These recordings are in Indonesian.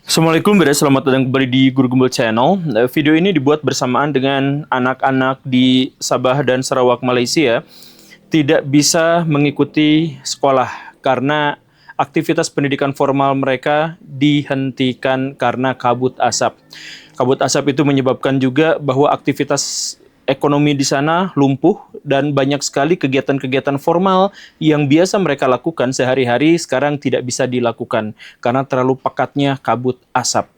Assalamualaikum, selamat datang kembali di Guru Gembel Channel. Video ini dibuat bersamaan dengan anak-anak di Sabah dan Sarawak, Malaysia tidak bisa mengikuti sekolah karena aktivitas pendidikan formal mereka dihentikan karena kabut asap. Kabut asap itu menyebabkan juga bahwa aktivitas ekonomi di sana lumpuh dan banyak sekali kegiatan-kegiatan formal yang biasa mereka lakukan sehari-hari sekarang tidak bisa dilakukan karena terlalu pekatnya kabut asap.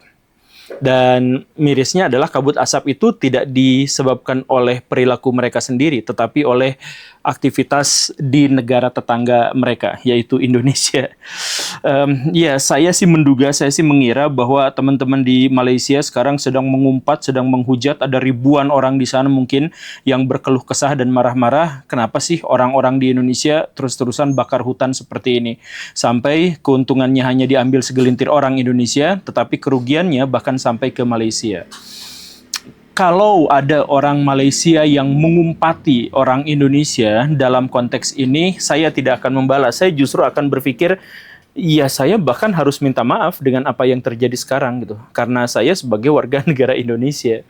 Dan mirisnya adalah kabut asap itu tidak disebabkan oleh perilaku mereka sendiri, tetapi oleh aktivitas di negara tetangga mereka, yaitu Indonesia. Ya, saya sih menduga, saya sih mengira bahwa teman-teman di Malaysia sekarang sedang mengumpat, sedang menghujat, ada ribuan orang di sana mungkin yang berkeluh kesah dan marah-marah. Kenapa sih orang-orang di Indonesia terus-terusan bakar hutan seperti ini? Sampai keuntungannya hanya diambil segelintir orang Indonesia, tetapi kerugiannya bahkan sampai ke Malaysia. Kalau ada orang Malaysia yang mengumpati orang Indonesia dalam konteks ini, saya tidak akan membalas. Saya justru akan berpikir, ya saya bahkan harus minta maaf dengan apa yang terjadi sekarang gitu. Karena saya sebagai warga negara Indonesia.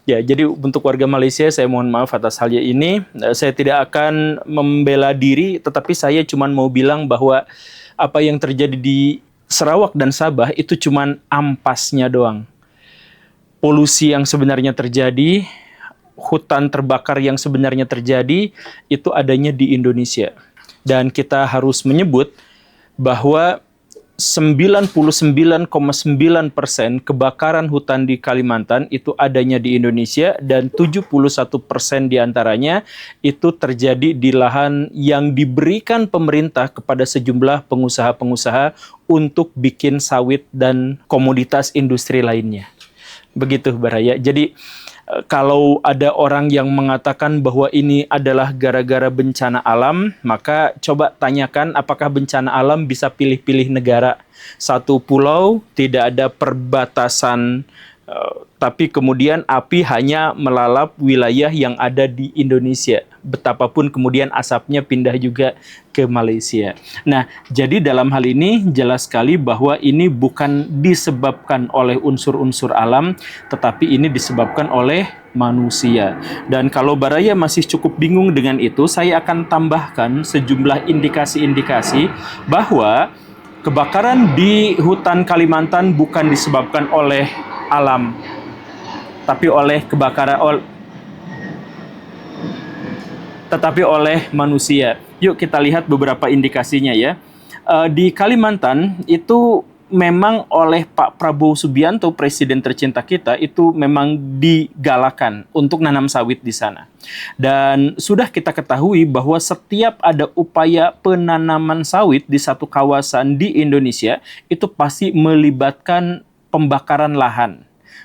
Ya, jadi untuk warga Malaysia saya mohon maaf atas hal ini. Saya tidak akan membela diri, tetapi saya cuma mau bilang bahwa apa yang terjadi di Sarawak dan Sabah itu cuma ampasnya doang. Polusi yang sebenarnya terjadi, hutan terbakar yang sebenarnya terjadi, itu adanya di Indonesia. Dan kita harus menyebut bahwa 99,9% kebakaran hutan di Kalimantan itu adanya di Indonesia dan 71% diantaranya itu terjadi di lahan yang diberikan pemerintah kepada sejumlah pengusaha-pengusaha untuk bikin sawit dan komoditas industri lainnya. Begitu, Baraya. Jadi kalau ada orang yang mengatakan bahwa ini adalah gara-gara bencana alam, maka coba tanyakan apakah bencana alam bisa pilih-pilih negara. Satu pulau tidak ada perbatasan, tapi kemudian api hanya melalap wilayah yang ada di Indonesia. Betapapun kemudian asapnya pindah juga ke Malaysia. Nah, jadi dalam hal ini jelas sekali bahwa ini bukan disebabkan oleh unsur-unsur alam, tetapi ini disebabkan oleh manusia. Dan kalau Baraya masih cukup bingung dengan itu, saya akan tambahkan sejumlah indikasi-indikasi bahwa kebakaran di hutan Kalimantan bukan disebabkan oleh alam, tapi oleh oleh manusia. Yuk kita lihat beberapa indikasinya ya. Di Kalimantan itu memang oleh Pak Prabowo Subianto, presiden tercinta kita, itu memang digalakan untuk nanam sawit di sana. Dan sudah kita ketahui bahwa setiap ada upaya penanaman sawit di satu kawasan di Indonesia, itu pasti melibatkan pembakaran lahan.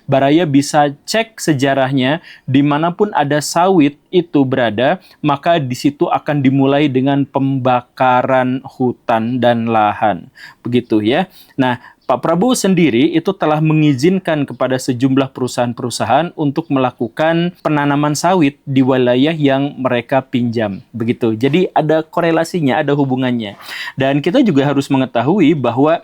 Baraya bisa cek sejarahnya, dimanapun ada sawit itu berada, maka di situ akan dimulai dengan pembakaran hutan dan lahan. Begitu ya. Nah, Pak Prabowo sendiri itu telah mengizinkan kepada sejumlah perusahaan-perusahaan untuk melakukan penanaman sawit di wilayah yang mereka pinjam. Begitu. Jadi ada korelasinya, ada hubungannya. Dan kita juga harus mengetahui bahwa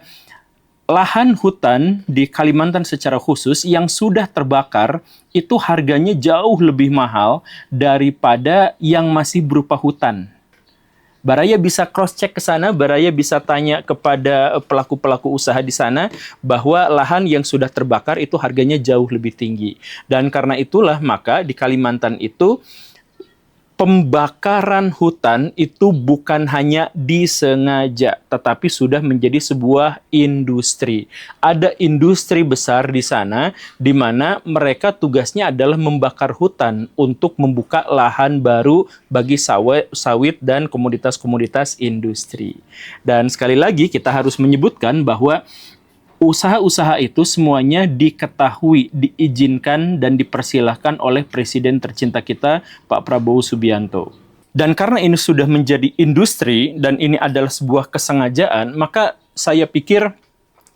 lahan hutan di Kalimantan secara khusus yang sudah terbakar itu harganya jauh lebih mahal daripada yang masih berupa hutan. Baraya bisa cross-check ke sana, Baraya bisa tanya kepada pelaku-pelaku usaha di sana bahwa lahan yang sudah terbakar itu harganya jauh lebih tinggi. Dan karena itulah maka di Kalimantan itu pembakaran hutan itu bukan hanya disengaja, tetapi sudah menjadi sebuah industri. Ada industri besar di sana, di mana mereka tugasnya adalah membakar hutan untuk membuka lahan baru bagi sawit dan komoditas-komoditas industri. Dan sekali lagi kita harus menyebutkan bahwa usaha-usaha itu semuanya diketahui, diizinkan, dan dipersilahkan oleh Presiden tercinta kita, Pak Prabowo Subianto. Dan karena ini sudah menjadi industri, dan ini adalah sebuah kesengajaan, maka saya pikir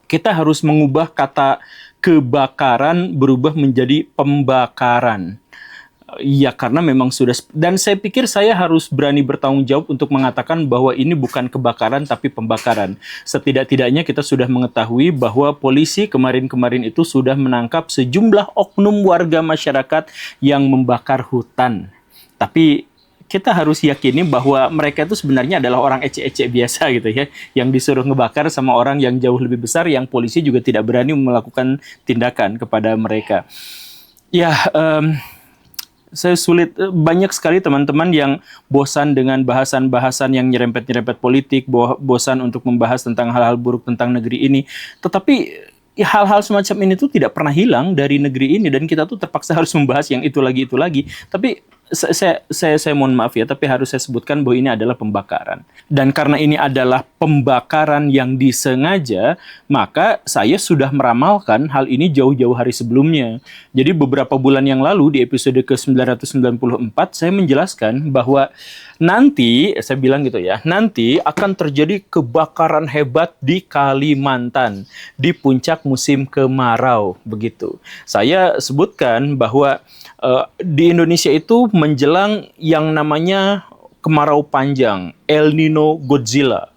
kita harus mengubah kata kebakaran berubah menjadi pembakaran. Ya karena memang sudah, dan saya pikir saya harus berani bertanggung jawab untuk mengatakan bahwa ini bukan kebakaran tapi pembakaran. Setidak-tidaknya kita sudah mengetahui bahwa polisi kemarin-kemarin itu sudah menangkap sejumlah oknum warga masyarakat yang membakar hutan. Tapi kita harus yakini bahwa mereka itu sebenarnya adalah orang ecek-ecek biasa gitu ya, yang disuruh ngebakar sama orang yang jauh lebih besar, yang polisi juga tidak berani melakukan tindakan kepada mereka. Ya, saya sulit, banyak sekali teman-teman yang bosan dengan bahasan-bahasan yang nyerempet-nyerempet politik, bosan untuk membahas tentang hal-hal buruk tentang negeri ini. Tetapi ya, hal-hal semacam ini tuh tidak pernah hilang dari negeri ini, dan kita tuh terpaksa harus membahas yang itu lagi itu lagi. Tapi saya mohon maaf ya, tapi harus saya sebutkan bahwa ini adalah pembakaran. Dan karena ini adalah pembakaran yang disengaja, maka saya sudah meramalkan hal ini jauh-jauh hari sebelumnya. Jadi beberapa bulan yang lalu di episode ke-994 saya menjelaskan bahwa nanti, saya bilang gitu ya, nanti akan terjadi kebakaran hebat di Kalimantan di puncak musim kemarau, begitu. Saya sebutkan bahwa di Indonesia itu menjelang yang namanya kemarau panjang, El Nino Godzilla.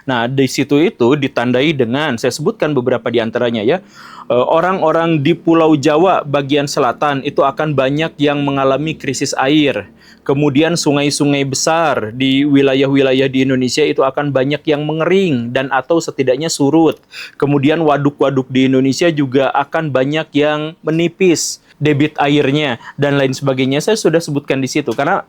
Nah, di situ itu ditandai dengan, saya sebutkan beberapa di antaranya ya, orang-orang di Pulau Jawa bagian selatan itu akan banyak yang mengalami krisis air. Kemudian sungai-sungai besar di wilayah-wilayah di Indonesia itu akan banyak yang mengering dan atau setidaknya surut. Kemudian waduk-waduk di Indonesia juga akan banyak yang menipis debit airnya dan lain sebagainya. Saya sudah sebutkan di situ karena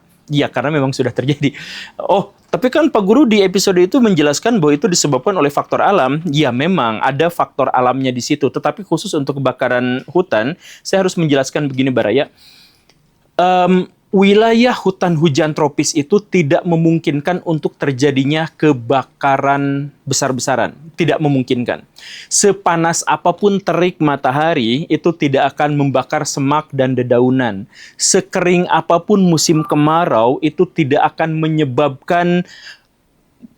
memang sudah terjadi. Oh, tapi kan Pak Guru di episode itu menjelaskan bahwa itu disebabkan oleh faktor alam. Ya, memang ada faktor alamnya di situ. Tetapi khusus untuk kebakaran hutan, saya harus menjelaskan begini, Baraya. Wilayah hutan hujan tropis itu tidak memungkinkan untuk terjadinya kebakaran besar-besaran. Tidak memungkinkan. Sepanas apapun terik matahari, itu tidak akan membakar semak dan dedaunan. Sekering apapun musim kemarau, itu tidak akan menyebabkan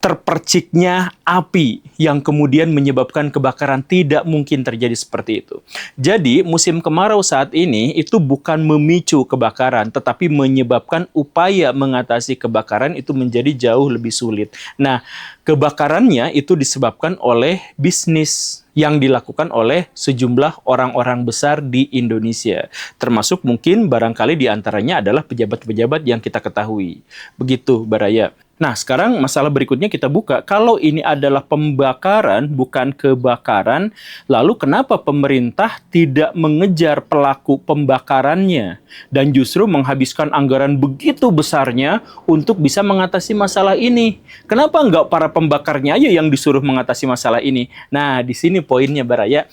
terperciknya api yang kemudian menyebabkan kebakaran. Tidak mungkin terjadi seperti itu. Jadi musim kemarau saat ini itu bukan memicu kebakaran, tetapi menyebabkan upaya mengatasi kebakaran itu menjadi jauh lebih sulit. Nah, kebakarannya itu disebabkan oleh bisnis yang dilakukan oleh sejumlah orang-orang besar di Indonesia. Termasuk mungkin barangkali diantaranya adalah pejabat-pejabat yang kita ketahui. Begitu, Baraya. Nah, sekarang masalah berikutnya kita buka. Kalau ini adalah pembakaran, bukan kebakaran, lalu kenapa pemerintah tidak mengejar pelaku pembakarannya dan justru menghabiskan anggaran begitu besarnya untuk bisa mengatasi masalah ini? Kenapa nggak para pembakarnya aja yang disuruh mengatasi masalah ini? Nah, di sini poinnya, Baraya.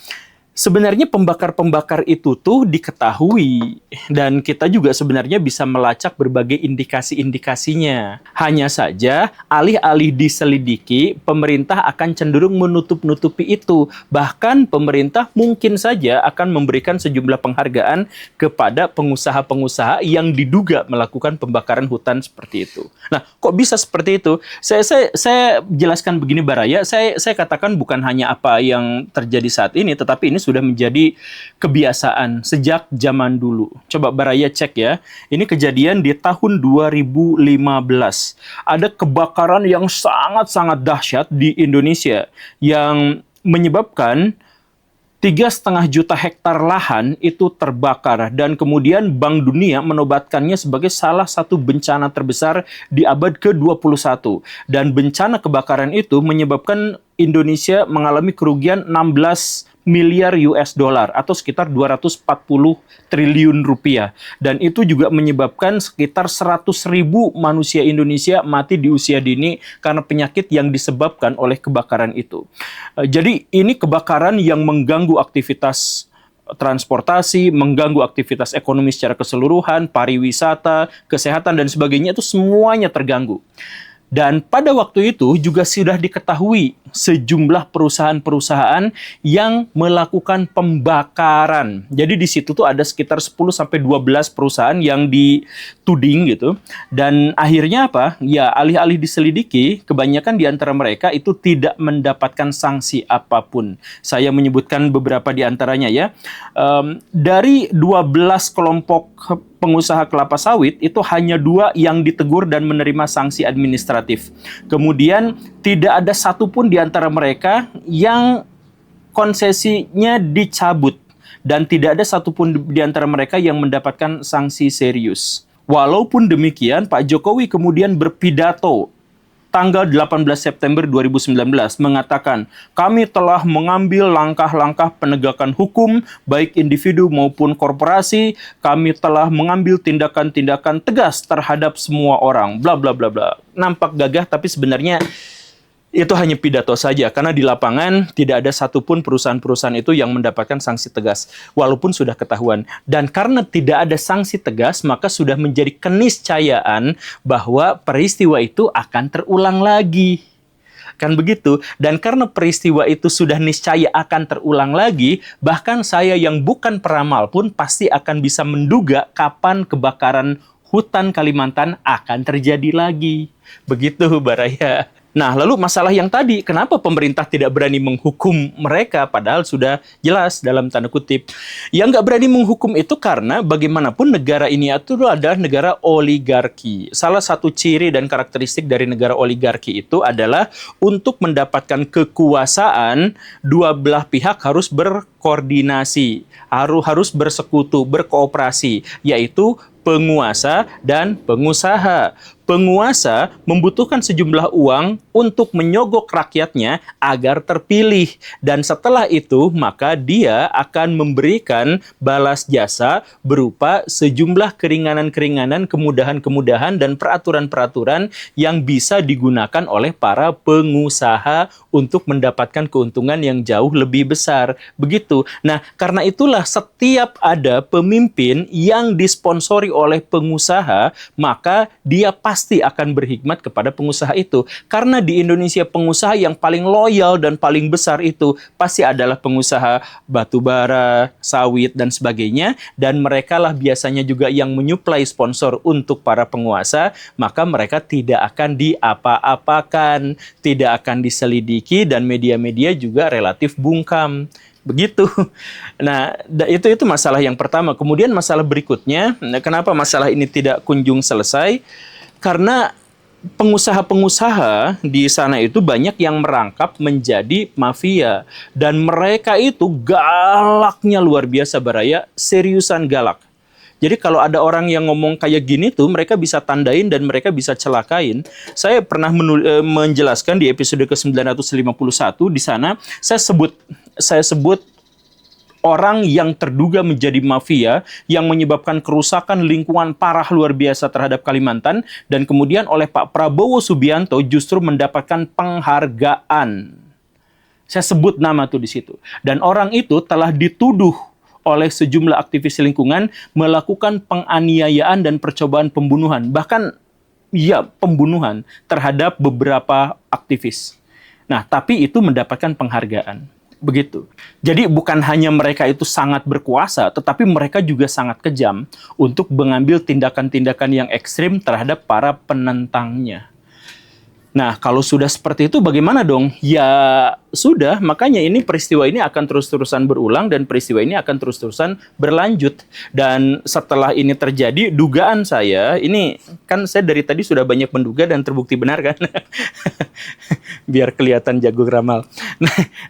Sebenarnya pembakar-pembakar itu tuh diketahui dan kita juga sebenarnya bisa melacak berbagai indikasi-indikasinya. Hanya saja alih-alih diselidiki, pemerintah akan cenderung menutup-nutupi itu. Bahkan pemerintah mungkin saja akan memberikan sejumlah penghargaan kepada pengusaha-pengusaha yang diduga melakukan pembakaran hutan seperti itu. Nah, kok bisa seperti itu? Saya jelaskan begini, Baraya. Saya katakan bukan hanya apa yang terjadi saat ini, tetapi ini sudah menjadi kebiasaan sejak zaman dulu. Coba Baraya cek ya. Ini kejadian di tahun 2015. Ada kebakaran yang sangat-sangat dahsyat di Indonesia yang menyebabkan 3,5 juta hektar lahan itu terbakar, dan kemudian Bank Dunia menobatkannya sebagai salah satu bencana terbesar di abad ke-21. Dan bencana kebakaran itu menyebabkan Indonesia mengalami kerugian 16 miliar US dollar atau sekitar 240 triliun rupiah. Dan itu juga menyebabkan sekitar 100.000 manusia Indonesia mati di usia dini karena penyakit yang disebabkan oleh kebakaran itu. Jadi ini kebakaran yang mengganggu aktivitas transportasi, mengganggu aktivitas ekonomi secara keseluruhan, pariwisata, kesehatan, dan sebagainya, itu semuanya terganggu. Dan pada waktu itu juga sudah diketahui sejumlah perusahaan-perusahaan yang melakukan pembakaran. Jadi di situ tuh ada sekitar 10-12 perusahaan yang dituding gitu. Dan akhirnya apa? Ya, alih-alih diselidiki, kebanyakan di antara mereka itu tidak mendapatkan sanksi apapun. Saya menyebutkan beberapa di antaranya ya. Dari 12 kelompok pengusaha kelapa sawit itu hanya 2 yang ditegur dan menerima sanksi administratif. Kemudian tidak ada satupun di antara mereka yang konsesinya dicabut. Dan tidak ada satupun di antara mereka yang mendapatkan sanksi serius. Walaupun demikian, Pak Jokowi kemudian berpidato tanggal 18 September 2019 mengatakan, kami telah mengambil langkah-langkah penegakan hukum, baik individu maupun korporasi, kami telah mengambil tindakan-tindakan tegas terhadap semua orang, bla bla bla bla. Nampak gagah, tapi sebenarnya itu hanya pidato saja, karena di lapangan tidak ada satupun perusahaan-perusahaan itu yang mendapatkan sanksi tegas, walaupun sudah ketahuan. Dan karena tidak ada sanksi tegas, maka sudah menjadi keniscayaan bahwa peristiwa itu akan terulang lagi. Kan begitu? Dan karena peristiwa itu sudah niscaya akan terulang lagi, bahkan saya yang bukan peramal pun pasti akan bisa menduga kapan kebakaran hutan Kalimantan akan terjadi lagi. Begitu, Baraya. Nah, lalu masalah yang tadi, kenapa pemerintah tidak berani menghukum mereka, padahal sudah jelas dalam tanda kutip. Yang nggak berani menghukum itu karena bagaimanapun negara ini itu adalah negara oligarki. Salah satu ciri dan karakteristik dari negara oligarki itu adalah untuk mendapatkan kekuasaan, dua belah pihak harus berkoordinasi, harus bersekutu, berkooperasi, yaitu penguasa dan pengusaha. Penguasa membutuhkan sejumlah uang untuk menyogok rakyatnya agar terpilih. Dan setelah itu, maka dia akan memberikan balas jasa berupa sejumlah keringanan-keringanan, kemudahan-kemudahan, dan peraturan-peraturan yang bisa digunakan oleh para pengusaha untuk mendapatkan keuntungan yang jauh lebih besar. Begitu. Nah, karena itulah setiap ada pemimpin yang disponsori oleh pengusaha, maka dia pasti akan berhikmat kepada pengusaha itu. Karena di Indonesia pengusaha yang paling loyal dan paling besar itu pasti adalah pengusaha batu bara, sawit, dan sebagainya. Dan mereka lah biasanya juga yang menyuplai sponsor untuk para penguasa, maka mereka tidak akan diapa-apakan, tidak akan diselidiki, dan media-media juga relatif bungkam. Begitu. Nah, itu masalah yang pertama. Kemudian masalah berikutnya, kenapa masalah ini tidak kunjung selesai? Karena pengusaha-pengusaha di sana itu banyak yang merangkap menjadi mafia. Dan mereka itu galaknya luar biasa, Baraya. Seriusan galak. Jadi kalau ada orang yang ngomong kayak gini tuh, mereka bisa tandain dan mereka bisa celakain. Saya pernah menjelaskan di episode ke-951, di sana saya sebut orang yang terduga menjadi mafia yang menyebabkan kerusakan lingkungan parah luar biasa terhadap Kalimantan, dan kemudian oleh Pak Prabowo Subianto justru mendapatkan penghargaan. Saya sebut nama tuh di situ. Dan orang itu telah dituduh oleh sejumlah aktivis lingkungan melakukan penganiayaan dan percobaan pembunuhan, bahkan ya pembunuhan terhadap beberapa aktivis. Nah, tapi itu mendapatkan penghargaan. Begitu. Jadi bukan hanya mereka itu sangat berkuasa, tetapi mereka juga sangat kejam untuk mengambil tindakan-tindakan yang ekstrim terhadap para penentangnya. Nah, kalau sudah seperti itu bagaimana dong? Ya sudah, makanya ini peristiwa ini akan terus-terusan berulang dan peristiwa ini akan terus-terusan berlanjut. Dan setelah ini terjadi, dugaan saya, ini kan saya dari tadi sudah banyak menduga dan terbukti benar kan? Biar kelihatan jago ramal.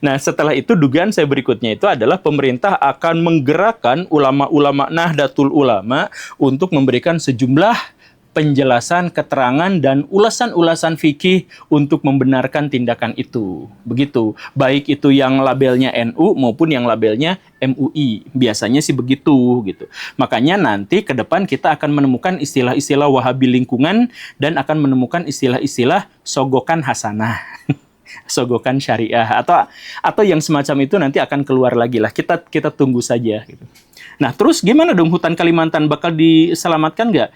Nah, setelah itu dugaan saya berikutnya itu adalah pemerintah akan menggerakkan ulama-ulama Nahdlatul Ulama untuk memberikan sejumlah penjelasan, keterangan, dan ulasan-ulasan fikih untuk membenarkan tindakan itu. Begitu. Baik itu yang labelnya NU maupun yang labelnya MUI. Biasanya sih begitu. Gitu. Makanya nanti ke depan kita akan menemukan istilah-istilah Wahabi lingkungan dan akan menemukan istilah-istilah sogokan hasanah. Sogokan syariah. Atau yang semacam itu nanti akan keluar lagi lah. Kita tunggu saja. Gitu. Nah, terus gimana dong hutan Kalimantan? Bakal diselamatkan nggak?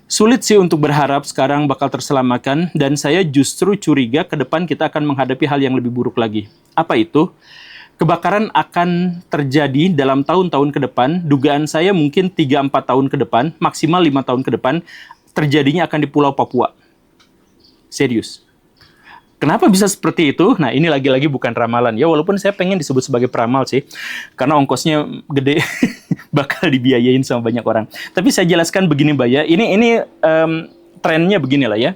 Sulit sih untuk berharap sekarang bakal terselamatkan, dan saya justru curiga ke depan kita akan menghadapi hal yang lebih buruk lagi. Apa itu? Kebakaran akan terjadi dalam tahun-tahun ke depan, dugaan saya mungkin 3-4 tahun ke depan, maksimal 5 tahun ke depan, terjadinya akan di Pulau Papua. Serius. Kenapa bisa seperti itu? Nah, ini lagi-lagi bukan ramalan. Ya, walaupun saya pengen disebut sebagai peramal sih, karena ongkosnya gede. bakal dibiayain sama banyak orang. Tapi saya jelaskan begini Mbak ya, ini trennya beginilah ya.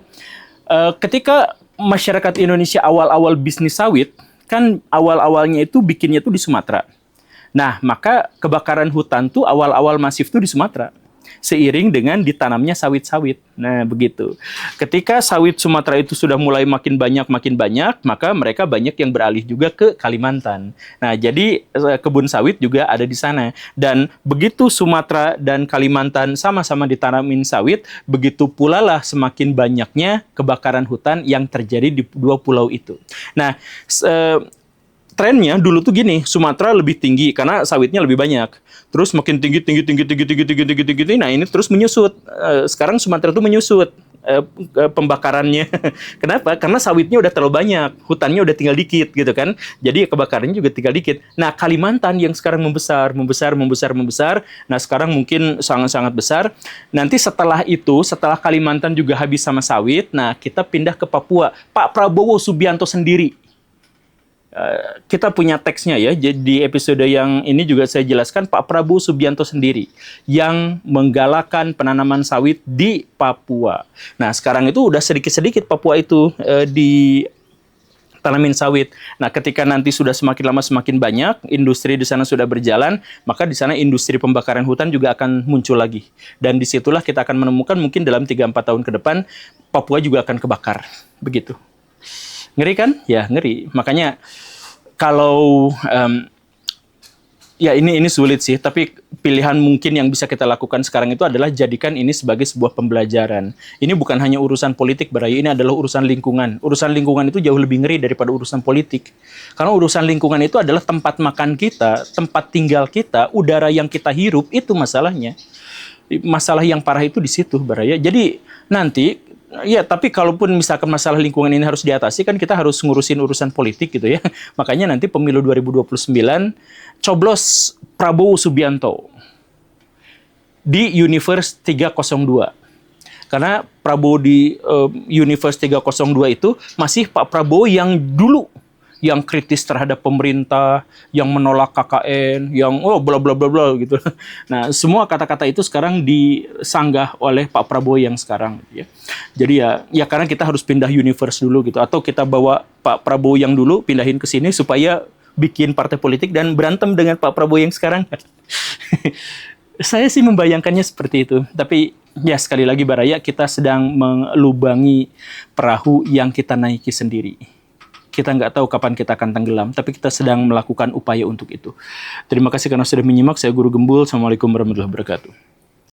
Ketika masyarakat Indonesia awal-awal bisnis sawit, kan awal-awalnya itu bikinnya tuh di Sumatera. Nah, maka kebakaran hutan tuh awal-awal masif tuh di Sumatera. Seiring dengan ditanamnya sawit-sawit. Nah, begitu. Ketika sawit Sumatera itu sudah mulai makin banyak, maka mereka banyak yang beralih juga ke Kalimantan. Nah, jadi kebun sawit juga ada di sana. Dan begitu Sumatera dan Kalimantan sama-sama ditanamin sawit, begitu pula lah semakin banyaknya kebakaran hutan yang terjadi di dua pulau itu. Nah, trennya dulu tuh gini, Sumatera lebih tinggi karena sawitnya lebih banyak. Terus makin tinggi. Nah, ini terus menyusut. Sekarang Sumatera tuh menyusut pembakarannya. Kenapa? Karena sawitnya udah terlalu banyak, hutannya udah tinggal dikit gitu kan. Jadi kebakarannya juga tinggal dikit. Nah, Kalimantan yang sekarang membesar. Nah, sekarang mungkin sangat-sangat besar. Nanti setelah itu, setelah Kalimantan juga habis sama sawit, nah kita pindah ke Papua. Pak Prabowo Subianto sendiri. Kita punya teksnya ya, jadi di episode yang ini juga saya jelaskan Pak Prabowo Subianto sendiri yang menggalakkan penanaman sawit di Papua. Nah, sekarang itu udah sedikit-sedikit Papua itu ditanamin sawit. Nah, ketika nanti sudah semakin lama semakin banyak, industri di sana sudah berjalan, maka di sana industri pembakaran hutan juga akan muncul lagi. Dan disitulah kita akan menemukan mungkin dalam 3-4 tahun ke depan, Papua juga akan kebakar. Begitu. Ngeri kan? Ya, ngeri. Makanya kalau ya ini sulit sih, tapi pilihan mungkin yang bisa kita lakukan sekarang itu adalah jadikan ini sebagai sebuah pembelajaran. Ini bukan hanya urusan politik, Barayu, ini adalah urusan lingkungan. Urusan lingkungan itu jauh lebih ngeri daripada urusan politik. Karena urusan lingkungan itu adalah tempat makan kita, tempat tinggal kita, udara yang kita hirup, itu masalahnya. Masalah yang parah itu di situ, Baraya. Jadi nanti ya, tapi kalaupun misalkan masalah lingkungan ini harus diatasi, kan kita harus ngurusin urusan politik gitu ya. Makanya nanti pemilu 2029, coblos Prabowo Subianto di Universe 302. Karena Prabowo di Universe 302 itu masih Pak Prabowo yang dulu, yang kritis terhadap pemerintah, yang menolak KKN, yang bla bla bla bla gitu. Nah, semua kata-kata itu sekarang disanggah oleh Pak Prabowo yang sekarang ya. Jadi ya karena kita harus pindah universe dulu gitu, atau kita bawa Pak Prabowo yang dulu pindahin ke sini supaya bikin partai politik dan berantem dengan Pak Prabowo yang sekarang. Saya sih membayangkannya seperti itu. Tapi ya sekali lagi Baraya, kita sedang melubangi perahu yang kita naiki sendiri. Kita nggak tahu kapan kita akan tenggelam, tapi kita sedang melakukan upaya untuk itu. Terima kasih karena sudah menyimak. Saya Guru Gembul. Assalamualaikum warahmatullahi wabarakatuh.